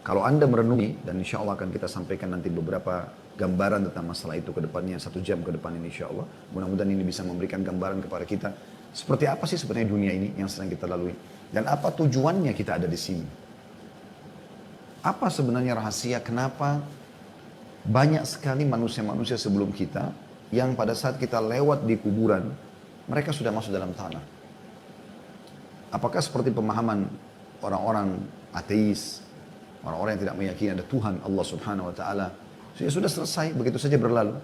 Kalau Anda merenungi, dan insya Allah akan kita sampaikan nanti beberapa gambaran tentang masalah itu ke depannya, 1 jam ke depan ini insya Allah. Mudah-mudahan ini bisa memberikan gambaran kepada kita. Seperti apa sih sebenarnya dunia ini yang sedang kita lalui. Dan apa tujuannya kita ada di sini. Apa sebenarnya rahasia kenapa banyak sekali manusia-manusia sebelum kita yang pada saat kita lewat di kuburan, mereka sudah masuk dalam tanah. Apakah seperti pemahaman orang-orang ateis, orang-orang yang tidak meyakini ada Tuhan Allah Subhanahu wa taala, sudah selesai, begitu saja berlalu?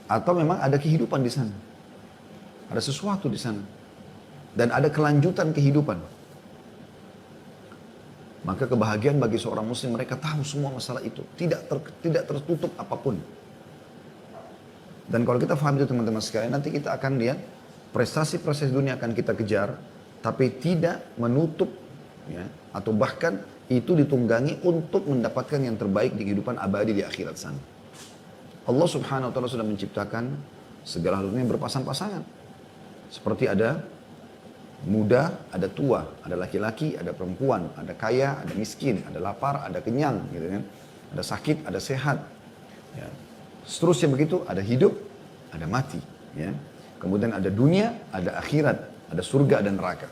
Atau memang ada kehidupan di sana? Ada sesuatu di sana. Dan ada kelanjutan kehidupan. Maka kebahagiaan bagi seorang muslim, mereka tahu semua masalah itu. Tidak tertutup apapun. Dan kalau kita paham itu teman-teman sekalian, nanti kita akan lihat prestasi-prestasi dunia akan kita kejar, tapi tidak menutup, ya, atau bahkan itu ditunggangi untuk mendapatkan yang terbaik di kehidupan abadi di akhirat sana. Allah Subhanahu wa taala sudah menciptakan segala dunia berpasang-pasangan. Seperti ada muda, ada tua, ada laki-laki, ada perempuan, ada kaya, ada miskin, ada lapar, ada kenyang, gitu kan. Ada sakit, ada sehat. Ya. Seterusnya begitu, ada hidup, ada mati. Ya. Kemudian ada dunia, ada akhirat, ada surga dan neraka.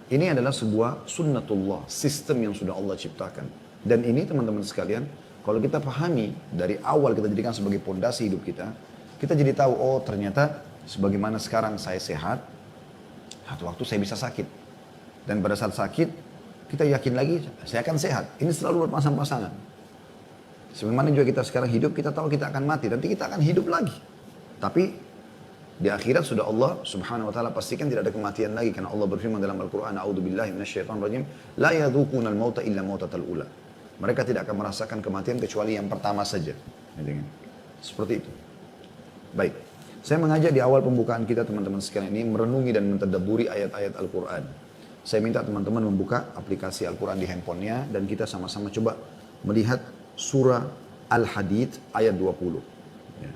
Ini adalah sebuah sunnatullah, sistem yang sudah Allah ciptakan. Dan ini teman-teman sekalian, kalau kita pahami dari awal kita jadikan sebagai pondasi hidup kita jadi tahu, oh ternyata sebagaimana sekarang saya sehat, satu waktu saya bisa sakit. Dan pada saat sakit, kita yakin lagi saya akan sehat. Ini selalu berpasang-pasangan. Sebagaimana juga kita sekarang hidup, kita tahu kita akan mati, nanti kita akan hidup lagi. Tapi di akhirat sudah Allah Subhanahu wa taala pastikan tidak ada kematian lagi, karena Allah berfirman dalam Al-Qur'an, a'udzubillahi minasyaitonir rajim, la yadzuqunal mauta illa mautatal ula. Mereka tidak akan merasakan kematian kecuali yang pertama saja. Seperti itu. Baik. Saya mengajak di awal pembukaan kita teman-teman sekalian ini merenungi dan mentadabburi ayat-ayat Al-Qur'an. Saya minta teman-teman membuka aplikasi Al-Qur'an di handphonenya dan kita sama-sama coba melihat surah Al-Hadid ayat 20. Ya.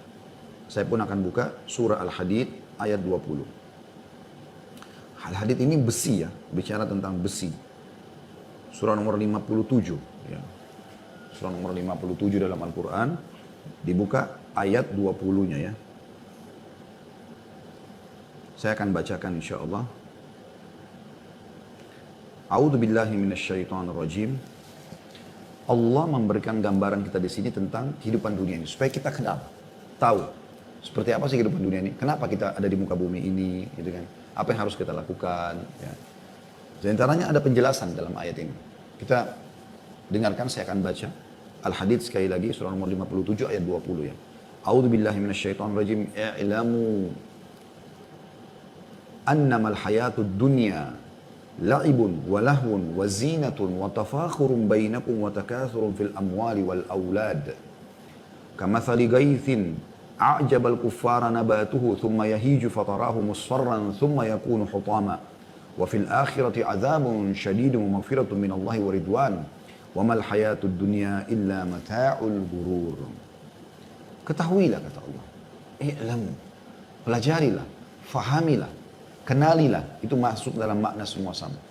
Saya pun akan buka surah Al-Hadid ayat 20. Al-Hadid ini besi ya, bicara tentang besi. Surah nomor 57. Ya. Surah nomor 57 dalam Al-Quran, dibuka ayat 20-nya ya. Saya akan bacakan insyaAllah. A'udzu billahi minasyaitonir rajim. Allah memberikan gambaran kita di sini tentang kehidupan dunia ini supaya kita kenal, tahu seperti apa sih kehidupan dunia ini, kenapa kita ada di muka bumi ini, gitu kan? Apa yang harus kita lakukan? Ya. Di antaranya ada penjelasan dalam ayat ini. Kita dengarkan, saya akan baca Al-Hadid sekali lagi, surah nomor 57 ayat 20 ya. A'udzu billahi minasyaitonir rajim. I'lamu annamal hayatud dunya la'ibun wa lahwun wa zinatun wa tafakhurun bainakum wa takathurun fil amwali wal aulad. Kamathali ghaithin a'jabal kuffara nabatuhu thumma yahiju fatarahu musfarran thumma yakunu hutama. Wa fil akhirati azabun syadidun wa maghfiratun minallahi wa ridwan. Wa mal hayatud dunya illa mata'ul ghurur. Ketahuilah kata Allah. I'lamu. Pelajarilah, fahamilah, kenalilah, itu masuk dalam makna semua sama.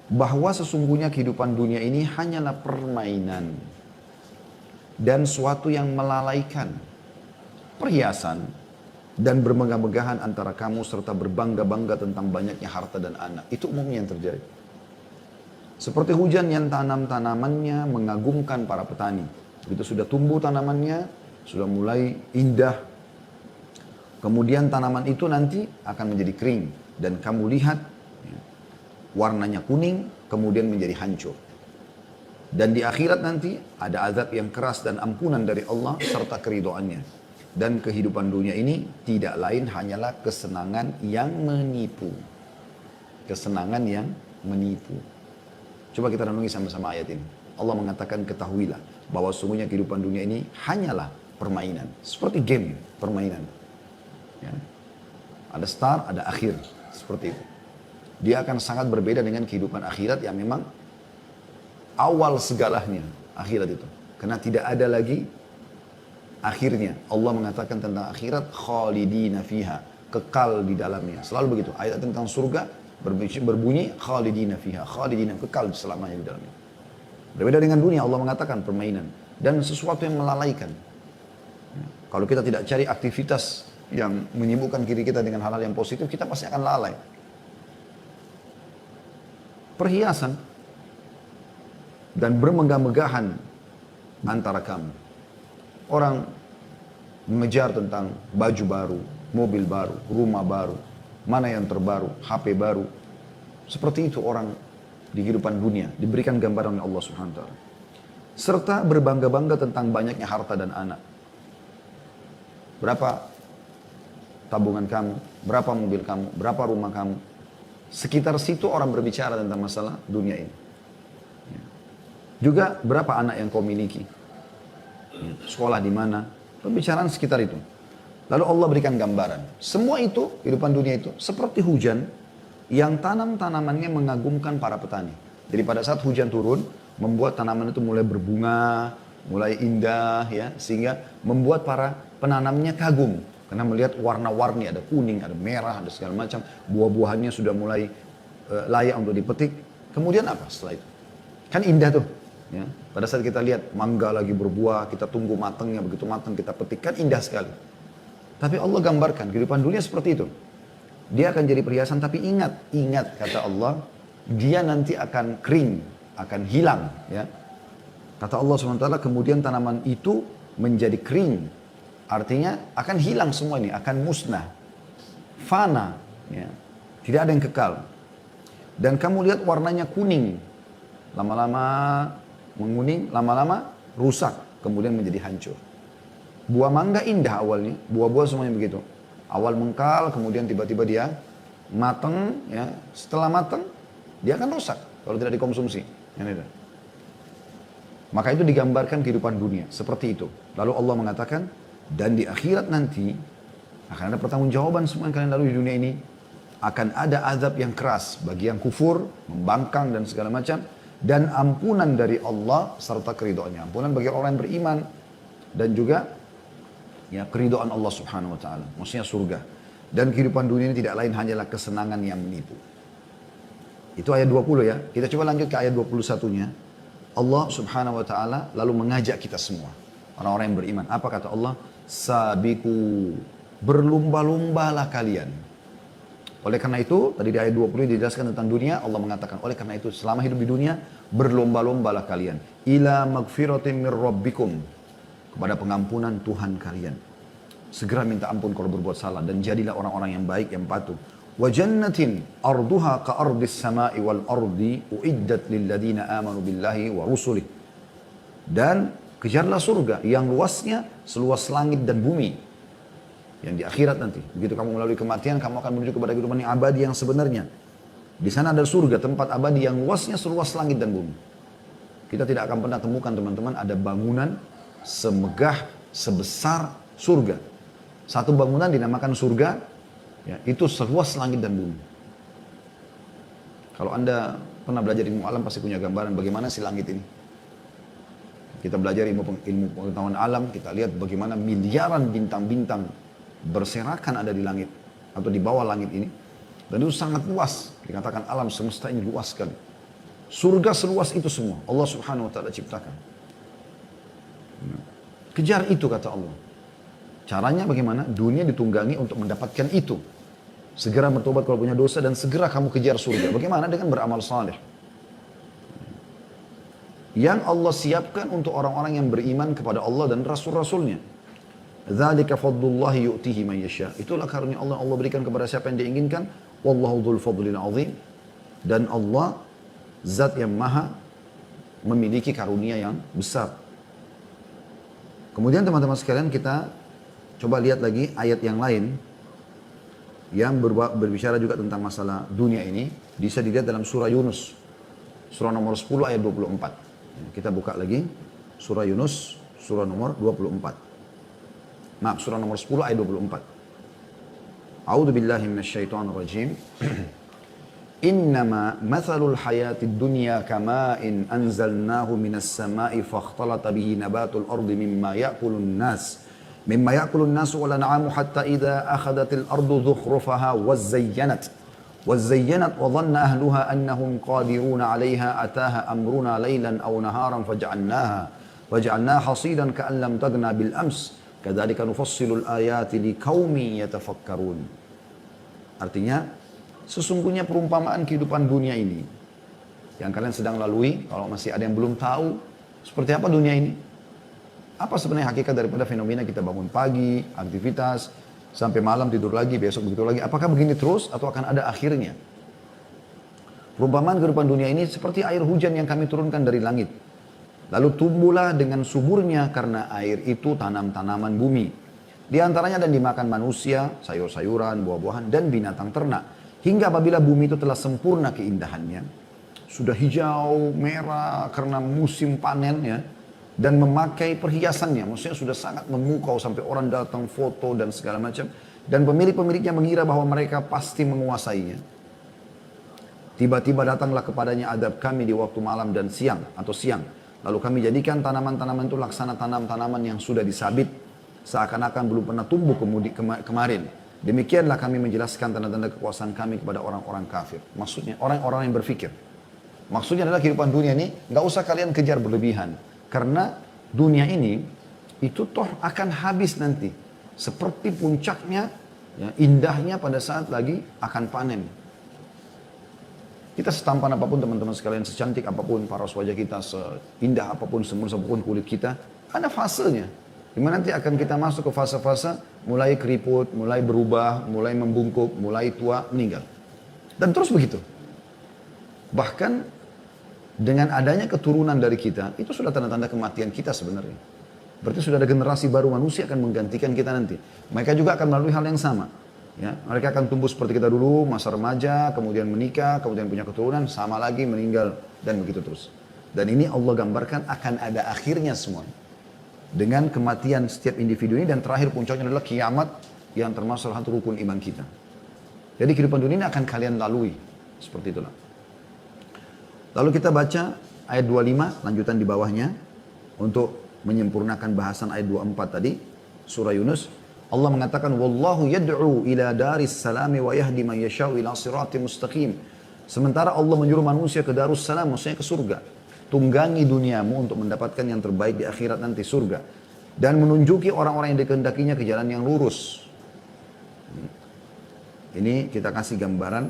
Bahwa sesungguhnya kehidupan dunia ini hanyalah permainan dan suatu yang melalaikan, perhiasan dan bermegah-megahan antara kamu serta berbangga-bangga tentang banyaknya harta dan anak. Itu umumnya yang terjadi. Seperti hujan yang tanamannya mengagumkan para petani. Begitu sudah tumbuh tanamannya, sudah mulai indah, kemudian tanaman itu nanti akan menjadi kering. Dan kamu lihat ya, warnanya kuning, kemudian menjadi hancur. Dan di akhirat nanti ada azab yang keras dan ampunan dari Allah serta keridoannya. Dan kehidupan dunia ini tidak lain hanyalah kesenangan yang menipu. Kesenangan yang menipu. Coba kita renungi sama-sama ayat ini. Allah mengatakan ketahuilah bahwa sungguhnya kehidupan dunia ini hanyalah permainan. Seperti game, permainan. Ya. Ada start, ada akhir. Seperti itu. Dia akan sangat berbeda dengan kehidupan akhirat yang memang awal segalanya. Akhirat itu. Karena tidak ada lagi akhirnya. Allah mengatakan tentang akhirat, khalidina fiha. Kekal di dalamnya. Selalu begitu. Ayat tentang surga, berbunyi khalidina fiha, khalidina, kekal selamanya di dalamnya. Berbeda dengan dunia, Allah mengatakan permainan dan sesuatu yang melalaikan. Kalau kita tidak cari aktivitas yang menyibukkan diri kita dengan hal-hal yang positif, kita pasti akan lalai. Perhiasan dan bermegah-megahan antara kamu. Orang mengejar tentang baju baru, mobil baru, rumah baru, mana yang terbaru, HP baru. Seperti itu orang di kehidupan dunia, diberikan gambaran oleh Allah Subhanahu wa taala. Serta berbangga-bangga tentang banyaknya harta dan anak. Berapa tabungan kamu, berapa mobil kamu, berapa rumah kamu. Sekitar situ orang berbicara tentang masalah dunia ini. Juga berapa anak yang kau miliki, sekolah di mana, pembicaraan sekitar itu. Lalu Allah berikan gambaran. Semua itu, kehidupan dunia itu, seperti hujan yang tanamannya mengagumkan para petani. Jadi pada saat hujan turun, membuat tanaman itu mulai berbunga, mulai indah, ya, sehingga membuat para penanamnya kagum. Karena melihat warna-warni, ada kuning, ada merah, ada segala macam. Buah-buahannya sudah mulai layak untuk dipetik. Kemudian apa setelah itu? Kan indah tuh. Ya. Pada saat kita lihat mangga lagi berbuah, kita tunggu matangnya, begitu matang kita petik, kan indah sekali. Tapi Allah gambarkan kehidupan dunia seperti itu. Dia akan jadi perhiasan, tapi ingat kata Allah, dia nanti akan kering, akan hilang. Ya. Kata Allah SWT, kemudian tanaman itu menjadi kering. Artinya akan hilang semua ini, akan musnah. Fana. Ya. Tidak ada yang kekal. Dan kamu lihat warnanya kuning. Lama-lama menguning, lama-lama rusak. Kemudian menjadi hancur. Buah mangga indah awalnya. Buah-buah semuanya begitu. Awal mengkal, kemudian tiba-tiba dia matang. Ya. Setelah matang, dia akan rusak. Kalau tidak dikonsumsi. Ini maka itu digambarkan kehidupan dunia. Seperti itu. Lalu Allah mengatakan, dan di akhirat nanti akan ada pertanggungjawaban semua yang kalian lalui di dunia ini. Akan ada azab yang keras bagi yang kufur, membangkang dan segala macam. Dan ampunan dari Allah serta keridhaannya. Ampunan bagi orang yang beriman. Dan juga ya keridhaan Allah Subhanahu wa taala. Maksudnya surga. Dan kehidupan dunia ini tidak lain hanyalah kesenangan yang menipu. Itu ayat 20 ya. Kita coba lanjut ke ayat 21-nya. Allah Subhanahu wa taala lalu mengajak kita semua, orang-orang yang beriman. Apa kata Allah? Sabiku, berlumba-lumbalah kalian. Oleh karena itu, tadi di ayat 20 dijelaskan tentang dunia, Allah mengatakan, oleh karena itu selama hidup di dunia, berlomba-lombalah kalian. Ila magfiratin mir rabbikum, kepada pengampunan Tuhan kalian. Segera minta ampun kalau berbuat salah dan jadilah orang-orang yang baik, yang patuh. Wa jannatin arduha ka ardis sama'i wal ardi uiddat lil ladina amanu billahi wa rusulih. Dan kejarlah surga yang luasnya seluas langit dan bumi. Yang di akhirat nanti. Begitu kamu melalui kematian, kamu akan menuju kepada kehidupan yang abadi yang sebenarnya. Di sana ada surga, tempat abadi yang luasnya seluas langit dan bumi. Kita tidak akan pernah temukan teman-teman ada bangunan semegah, sebesar surga. Satu bangunan dinamakan surga, ya, itu seluas langit dan bumi. Kalau Anda pernah belajar ilmu alam pasti punya gambaran bagaimana si langit ini. Kita belajar ilmu pengetahuan alam, kita lihat bagaimana miliaran bintang-bintang berserakan ada di langit atau di bawah langit ini. Dan itu sangat luas. Dikatakan alam semesta ini luas sekali. Surga seluas itu semua. Allah Subhanahu wa taala ciptakan. Kejar itu kata Allah. Caranya bagaimana? Dunia ditunggangi untuk mendapatkan itu. Segera bertobat kalau punya dosa dan segera kamu kejar surga. Bagaimana? Dengan beramal saleh. Yang Allah siapkan untuk orang-orang yang beriman kepada Allah dan Rasul-Rasulnya. Dzalika fadlullahi yu'tihi man yasha. Itulah karunia Allah berikan kepada siapa yang diinginkan. Wallahu dzul fadlil azim. Dan Allah zat yang maha memiliki karunia yang besar. Kemudian teman-teman sekalian kita coba lihat lagi ayat yang lain yang berbicara juga tentang masalah dunia ini. Bisa dilihat dalam surah Yunus. Surah nomor 10 ayat 24. Kita buka lagi surah Yunus, surah nomor 24. Maaf, surah nomor 10 ayat 24. A'udzu billahi minasyaitonir rajim. Innama mathalul hayatid dunya kama'in anzalnahu minas sama'i fakhtalata bihi nabatul ardi mimma ya'kulun nas wal an'amu hatta idza akhadhatil ardu zukhrufaha wa zayyanat وَزَيَّنَتْ وَظَنَّ أَهْلُهَا أَنَّهُمْ قَادِرُونَ عَلَيْهَا أَتَاهَا أَمْرُنَا لَيْلًا أَوْ نَهَارًا فَجَعَلْنَاهَا حَصِيدًا كَأَنْ لَمْ تَغْنَ بِالْأَمْسِ كَذَلِكَ نُفَصِّلُ الْآيَاتِ لِقَوْمٍ يَتَفَكَّرُونَ. Artinya, sesungguhnya perumpamaan kehidupan dunia ini yang kalian sedang lalui, kalau masih ada yang belum tahu seperti apa dunia ini. Apa sebenarnya hakikat daripada fenomena kita bangun pagi, aktivitas, sampai malam tidur lagi, besok begitu lagi. Apakah begini terus atau akan ada akhirnya? Perumpamaan kehidupan dunia ini seperti air hujan yang kami turunkan dari langit. Lalu tumbuhlah dengan suburnya karena air itu tanam-tanaman bumi. Di antaranya dan dimakan manusia, sayur-sayuran, buah-buahan, dan binatang ternak. Hingga apabila bumi itu telah sempurna keindahannya, sudah hijau, merah karena musim panen ya, dan memakai perhiasannya, maksudnya sudah sangat memukau sampai orang datang foto dan segala macam, dan pemilik-pemiliknya mengira bahwa mereka pasti menguasainya. Tiba-tiba datanglah kepadanya adab kami di waktu malam dan siang atau siang. Lalu kami jadikan tanaman-tanaman itu laksana tanaman yang sudah disabit, seakan-akan belum pernah tumbuh kemarin. Demikianlah kami menjelaskan tanda-tanda kekuasaan kami kepada orang-orang kafir. Maksudnya orang-orang yang berpikir. Maksudnya adalah kehidupan dunia ini nggak usah kalian kejar berlebihan. Karena dunia ini itu toh akan habis nanti. Seperti puncaknya, ya, indahnya pada saat lagi akan panen. Kita setampan apapun teman-teman sekalian, secantik apapun paras wajah kita, seindah apapun, semulus apapun kulit kita, ada fasenya. Dimana nanti akan kita masuk ke fase-fase mulai keriput, mulai berubah, mulai membungkuk, mulai tua, meninggal. Dan terus begitu. Bahkan dengan adanya keturunan dari kita, itu sudah tanda-tanda kematian kita sebenarnya. Berarti sudah ada generasi baru manusia akan menggantikan kita nanti. Mereka juga akan melalui hal yang sama. Ya, mereka akan tumbuh seperti kita dulu, masa remaja, kemudian menikah, kemudian punya keturunan, sama lagi meninggal, dan begitu terus. Dan ini Allah gambarkan akan ada akhirnya semua. Dengan kematian setiap individu ini, dan terakhir puncaknya adalah kiamat yang termasuk salah satu rukun iman kita. Jadi kehidupan dunia ini akan kalian lalui. Seperti itulah. Lalu kita baca ayat 25, lanjutan di bawahnya, untuk menyempurnakan bahasan ayat 24 tadi, surah Yunus. Allah mengatakan, Wallahu yad'u ila daris salami wa yahdi man yasha'u ila sirati mustaqim. Sementara Allah menyuruh manusia ke darus salam, maksudnya ke surga. Tunggangi duniamu untuk mendapatkan yang terbaik di akhirat nanti, surga. Dan menunjuki orang-orang yang dikehendakinya ke jalan yang lurus. Ini kita kasih gambaran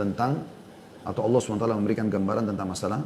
tentang, atau Allah SWT memberikan gambaran tentang masalah